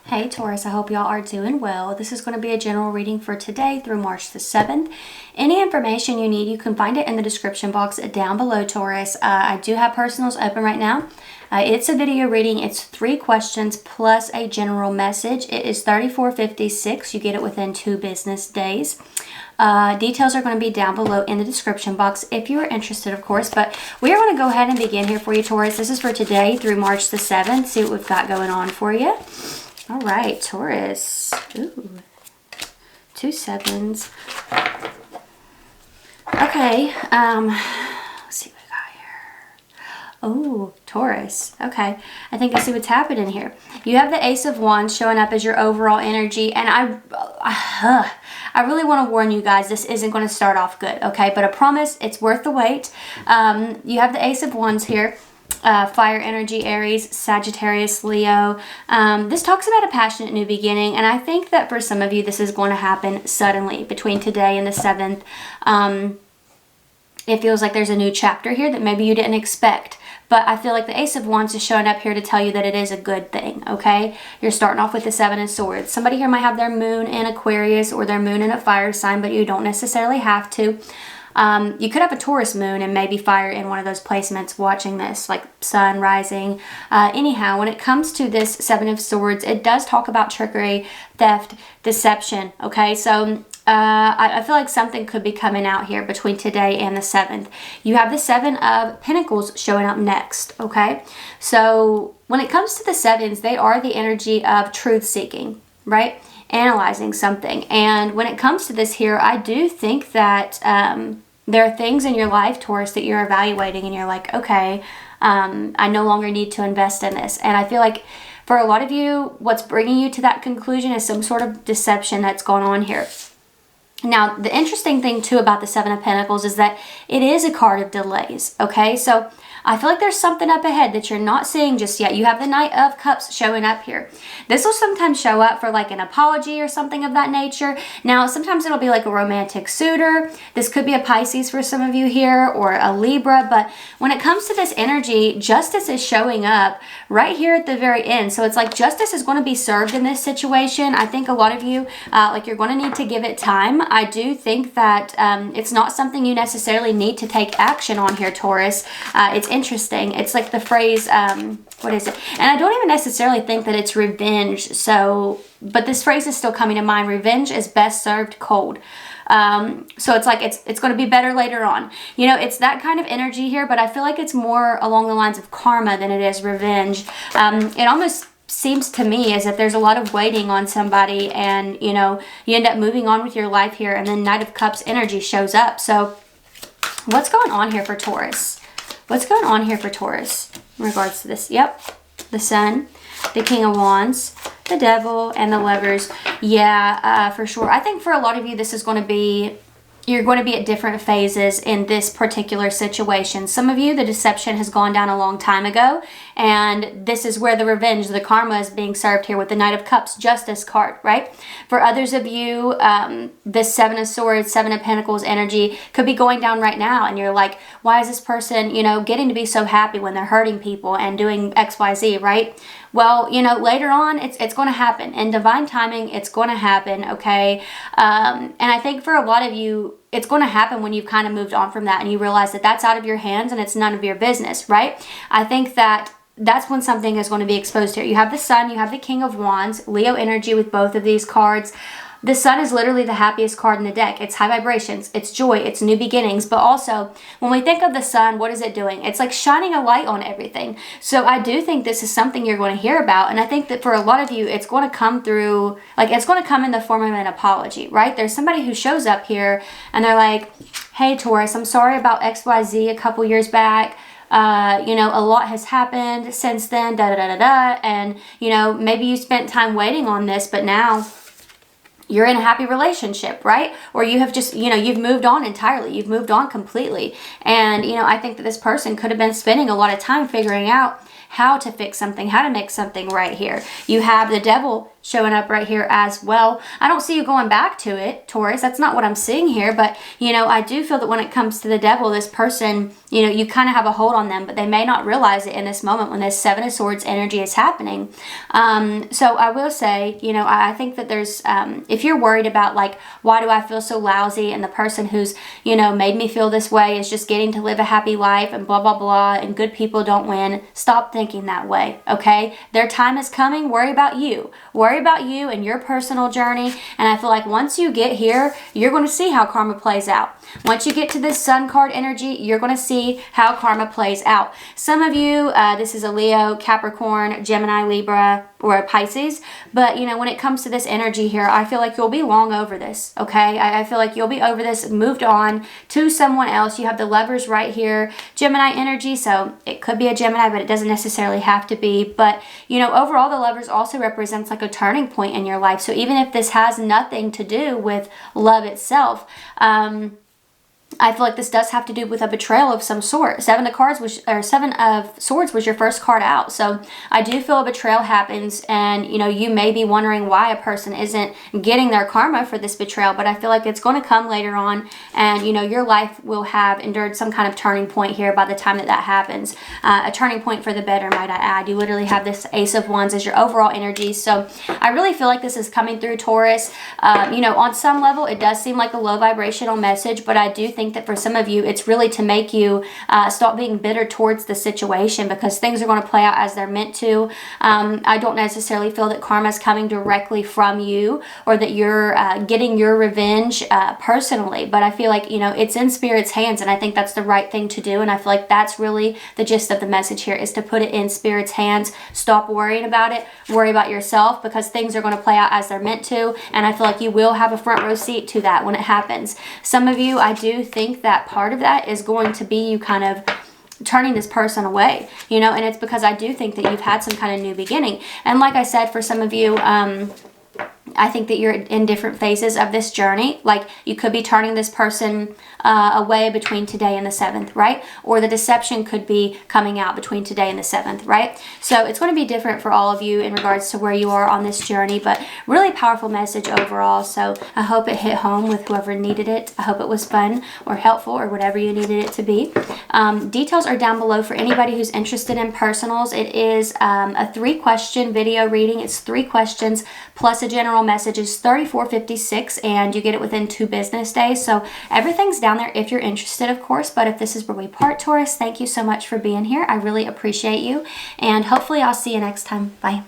Hey Taurus, I hope y'all are doing well. This is going to be a general reading for today through March the 7th. Any information you need, you can find it in the description box down below, Taurus. I do have personals open right now. It's a video reading. It's 3 questions plus a general message. It is $34.56. You get it within 2 business days. Details are going to be down below in the description box if you are interested, of course. But we are going to go ahead and begin here for you, Taurus. This is for today through March the 7th. See what we've got going on for you. All right, Taurus. Ooh, 2 7s. Okay, let's see what we got here. Oh, Taurus. Okay, I think I see what's happening here. You have the Ace of Wands showing up as your overall energy, and I really want to warn you guys, this isn't going to start off good, okay? But I promise it's worth the wait. You have the Ace of Wands here. Fire energy, Aries, Sagittarius, Leo. This talks about a passionate new beginning, and I think that for some of you this is going to happen suddenly between today and the 7th. It feels like there's a new chapter here that maybe you didn't expect, but I feel like the Ace of Wands is showing up here to tell you that it is a good thing, okay? You're starting off with the 7 of Swords. Somebody here might have their moon in Aquarius or their moon in a fire sign, but you don't necessarily have to. You could have a Taurus moon and maybe fire in one of those placements watching this, like sun rising. Anyhow, when it comes to this 7 of Swords, it does talk about trickery, theft, deception, okay? So I feel like something could be coming out here between today and the 7th. You have the 7 of Pentacles showing up next, okay? So when it comes to the 7s, they are the energy of truth seeking, right? Analyzing something. And when it comes to this here, I do think that there are things in your life, Taurus, that you're evaluating and you're like, okay, I no longer need to invest in this. And I feel like for a lot of you, what's bringing you to that conclusion is some sort of deception that's going on here. Now, the interesting thing too about the 7 of Pentacles is that it is a card of delays, okay? So I feel like there's something up ahead that you're not seeing just yet. You have the Knight of Cups showing up here. This will sometimes show up for like an apology or something of that nature. Now, sometimes it'll be like a romantic suitor. This could be a Pisces for some of you here or a Libra. But when it comes to this energy, justice is showing up right here at the very end. So it's like justice is going to be served in this situation. I think a lot of you, like you're going to need to give it time. I do think that it's not something you necessarily need to take action on here, Taurus. It's interesting. It's like the phrase, what is it? And I don't even necessarily think that it's revenge. So, but this phrase is still coming to mind. Revenge is best served cold. So it's like, it's going to be better later on. You know, it's that kind of energy here, but I feel like it's more along the lines of karma than it is revenge. It almost seems to me as if there's a lot of waiting on somebody and, you know, you end up moving on with your life here and then Knight of Cups energy shows up. So what's going on here for Taurus? What's going on here for Taurus in regards to this? Yep, the Sun, the King of Wands, the Devil, and the Lovers. Yeah, for sure. I think for a lot of you, this is going to be, you're going to be at different phases in this particular situation. Some of you, the deception has gone down a long time ago, and this is where the revenge, the karma is being served here with the Knight of Cups Justice card, right? For others of you, this 7 of Swords, 7 of Pentacles energy could be going down right now, and you're like, why is this person, you know, getting to be so happy when they're hurting people and doing XYZ, right? Well, you know, later on, it's going to happen. In divine timing, it's going to happen, okay? And I think for a lot of you, it's going to happen when you've kind of moved on from that and you realize that that's out of your hands and it's none of your business, right? I think that that's when something is going to be exposed here. You have the Sun, you have the King of Wands, Leo energy with both of these cards. The Sun is literally the happiest card in the deck. It's high vibrations, it's joy, it's new beginnings. But also, when we think of the Sun, what is it doing? It's like shining a light on everything. So I do think this is something you're going to hear about. And I think that for a lot of you, it's going to come through, like it's going to come in the form of an apology, right? There's somebody who shows up here and they're like, hey, Taurus, I'm sorry about XYZ a couple years back. You know, a lot has happened since then, and, you know, maybe you spent time waiting on this, but now you're in a happy relationship, right? Or you have just, you know, you've moved on entirely. You've moved on completely. And, you know, I think that this person could have been spending a lot of time figuring out how to fix something, how to make something right here. You have the Devil showing up right here as well. I don't see you going back to it, Taurus. That's not what I'm seeing here. But, you know, I do feel that when it comes to the devil, this person, you know, you kind of have a hold on them, but they may not realize it in this moment when this Seven of Swords energy is happening. So I will say, you know, I think that there's, if you're worried about like, why do I feel so lousy, and the person who's, you know, made me feel this way is just getting to live a happy life and blah, blah, blah, and good people don't win, stop thinking that way, okay? Their time is coming. Worry about you. Worry about you and your personal journey. And I feel like once you get here, you're going to see how karma plays out. Once you get to this Sun card energy, you're going to see how karma plays out. Some of you, this is a Leo, Capricorn, Gemini, Libra, or a Pisces. But, you know, when it comes to this energy here, I feel like you'll be long over this, okay? I feel like you'll be over this, moved on to someone else. You have the Lovers right here, Gemini energy, so it could be a Gemini, but it doesn't necessarily have to be. But, you know, overall, the Lovers also represents like a turning point in your life. So even if this has nothing to do with love itself, I feel like this does have to do with a betrayal of some sort. Seven of Swords was your first card out. So I do feel a betrayal happens, and you know, you may be wondering why a person isn't getting their karma for this betrayal, but I feel like it's going to come later on, and you know, your life will have endured some kind of turning point here by the time that happens. A turning point for the better, might I add. You literally have this Ace of Wands as your overall energy. So I really feel like this is coming through, Taurus. You know, on some level, it does seem like a low vibrational message, but I do think that for some of you, it's really to make you stop being bitter towards the situation, because things are going to play out as they're meant to. I don't necessarily feel that karma is coming directly from you, or that you're getting your revenge personally, but I feel like, you know, it's in Spirit's hands, and I think that's the right thing to do. And I feel like that's really the gist of the message here, is to put it in Spirit's hands. Stop worrying about it. Worry about yourself, because things are going to play out as they're meant to, and I feel like you will have a front row seat to that when it happens. Some of you, I do think that part of that is going to be you kind of turning this person away, you know, and it's because I do think that you've had some kind of new beginning. And like I said, for some of you, I think that you're in different phases of this journey. Like, you could be turning this person away between today and the 7th, right? Or the deception could be coming out between today and the 7th, right? So it's going to be different for all of you in regards to where you are on this journey, but really powerful message overall. So I hope it hit home with whoever needed it. I hope it was fun or helpful or whatever you needed it to be. Details are down below for anybody who's interested in personals. It is a 3-question video reading. It's 3 questions plus a general message. Is $34.56, and you get it within 2 business days. So everything's down there if you're interested, of course. But if this is where we part, Taurus, thank you so much for being here. I really appreciate you, and hopefully I'll see you next time. Bye.